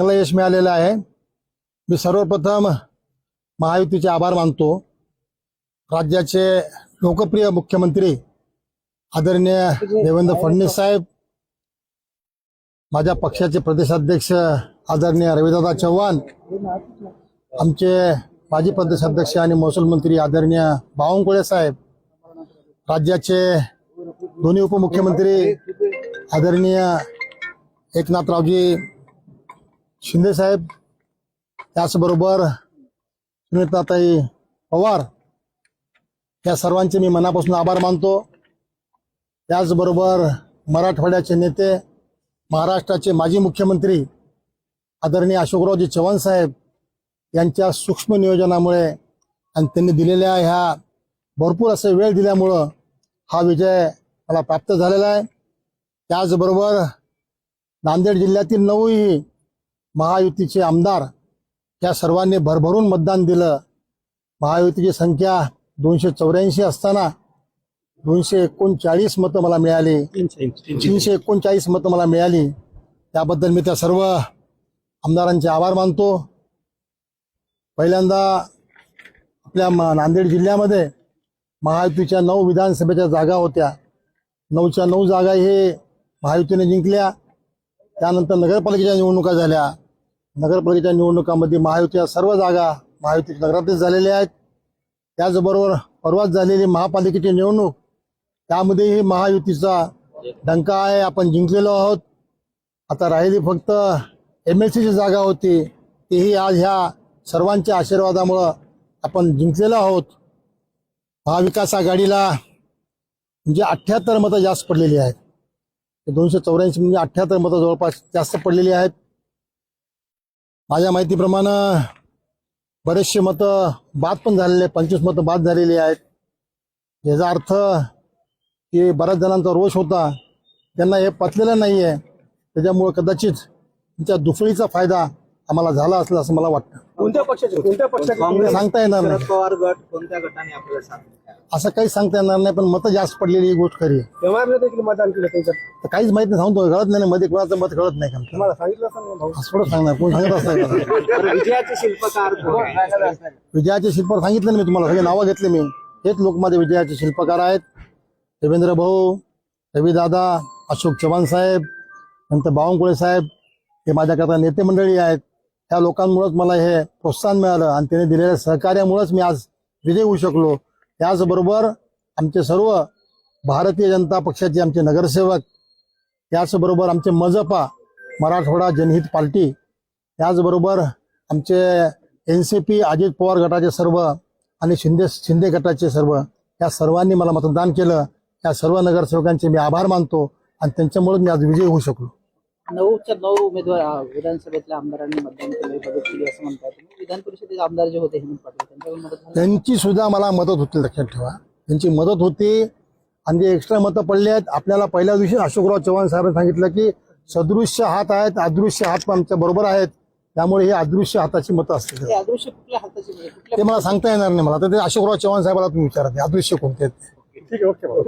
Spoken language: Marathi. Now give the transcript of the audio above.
चांगलं यश मिळालेलं आहे। मी सर्वप्रथम महायुतीचे आभार मानतो। राज्याचे लोकप्रिय मुख्यमंत्री आदरणीय देवेंद्र फडणवीस साहेब, माझ्या पक्षाचे प्रदेशाध्यक्ष आदरणीय रविदादा चव्हाण, आमचे माजी प्रदेशाध्यक्ष आणि महसूल मंत्री आदरणीय बावनकुळे साहेब, राज्याचे दोन्ही उपमुख्यमंत्री आदरणीय एकनाथरावजी शिंदे साहेब, त्याचबरोबर सुनीताताई पवार, या सर्वांचे मी मनापासून आभार मानतो। त्याचबरोबर मराठवाड्याचे नेते, महाराष्ट्राचे माजी मुख्यमंत्री आदरणीय अशोकरावजी चव्हाण साहेब यांच्या सूक्ष्म नियोजनामुळे आणि त्यांनी दिलेल्या ह्या भरपूर असे वेळ दिल्यामुळं हा विजय मला प्राप्त झालेला आहे। त्याचबरोबर नांदेड जिल्ह्यातील 9ही महायुतीचे आमदार या सर्वांनी भरभरून मतदान दिलं। महायुतीची संख्या 284 असताना 239 मतं मला मिळाली, 339 मतं मला मिळाली। त्याबद्दल मी त्या सर्व आमदारांचे आभार मानतो। पहिल्यांदा आपल्या नांदेड जिल्ह्यामध्ये महायुतीच्या 9 विधानसभेच्या जागा होत्या। 9च्या 9 जागा हे महायुतीने जिंकल्या। त्यानंतर नगरपालिकेच्या निवडणुका झाल्या। नगरपालिकेच्या निवडणुकांमध्ये महायुतीच्या सर्व जागा महायुतीच्या नगराध्यक्ष झालेल्या आहेत। त्याचबरोबर परवाच झालेली महापालिकेची निवडणूक, त्यामध्येही महायुतीचा डंका आहे, आपण जिंकलेलो आहोत। आता राहिली फक्त MLCची जागा होती, तीही आज ह्या सर्वांच्या आशीर्वादामुळं आपण जिंकलेलो आहोत। महाविकास आघाडीला म्हणजे 78 मतं जास्त पडलेली आहेत। 284 म्हणजे 78 मतं जवळपास जास्त पडलेली आहेत। माझ्या माहितीप्रमाणे बरेचसे मतं बाद पण झालेले, 25 मतं बाद झालेली आहेत। याचा अर्थ की बऱ्याच जणांचा रोष होता, त्यांना हे पचलेलं नाही आहे, त्याच्यामुळे कदाचित त्यांच्या दुफळीचा फायदा आम्हाला झाला असेल असं मला वाटतं। कोणत्या पक्षाचे सांगता येणार नाही, पवार गट कोणत्या गटाने आपल्याला सांगितलं असं काही सांगता येणार नाही, पण मतं जास्त पडलेली ही गोष्ट खरी आहे। व्यवहारने देखील मतदान केलं त्यांचं, तर काहीच माहिती नाही, सांगतो कळत नाही, मध्ये कोणाचं मत कळत नाही का तुम्हाला सांगितलं असेल ना भाऊ? असं थोडं सांगणार, कोण सांगत असतं? विजयाचे शिल्पकार कोण आहे? विजयाचे शिल्पकार सांगितलं ना मी तुम्हाला, सगळे नावं घेतले मी। हेच लोक माझे विजयाचे शिल्पकार आहेत। देवेंद्र भाऊ, रविदादा, अशोक चव्हाण साहेब, नंतर बावनकुळे साहेब, हे माझ्याकरता नेते मंडळी आहेत। त्या लोकांमुळेच मला हे प्रोत्साहन मिळालं आणि त्यांनी दिलेल्या सहकार्यामुळेच मी आज विजयी होऊ शकलो। त्याचबरोबर आमचे सर्व भारतीय जनता पक्षाचे आमचे नगरसेवक, त्याचबरोबर आमचे मजपा मराठवाडा जनहित पार्टी, त्याचबरोबर आमचे NCP अजित पवार गटाचे सर्व आणि शिंदे गटाचे सर्व, या सर्वांनी मला मतदान केलं। या सर्व नगरसेवकांचे मी आभार मानतो आणि त्यांच्यामुळे मी आज विजयी होऊ शकलो। 9च्या 9 उमेदवार विधानसभेतल्या आमदारांनी मतदान केलं, मदत केली असं म्हणतात। विधान परिषदेचे आमदार जे होते हेमंत पाटील, त्यांच्याकडून मदत झाली? त्यांची सुद्धा मला मदत होती, लक्षात ठेवा, त्यांची मदत होती। आणि जे एक्स्ट्रा मतं पडले आहेत, आपल्याला पहिल्या दिवशी अशोकराव चव्हाण साहेबांनी सांगितलं की सदृश्य हात आहेत, अदृश्य हात पण आमच्या बरोबर आहेत, त्यामुळे हे अदृश्य हाताची मतं असतील। ते अदृश्य कुठल्या हाताची म्हणजे ते मला सांगता येणार नाही, मला तर ते अशोकराव चव्हाण साहेबाला तुम्ही विचारा, अदृश्य कोणते आहेत ते। ठीक आहे, ओके भाऊ।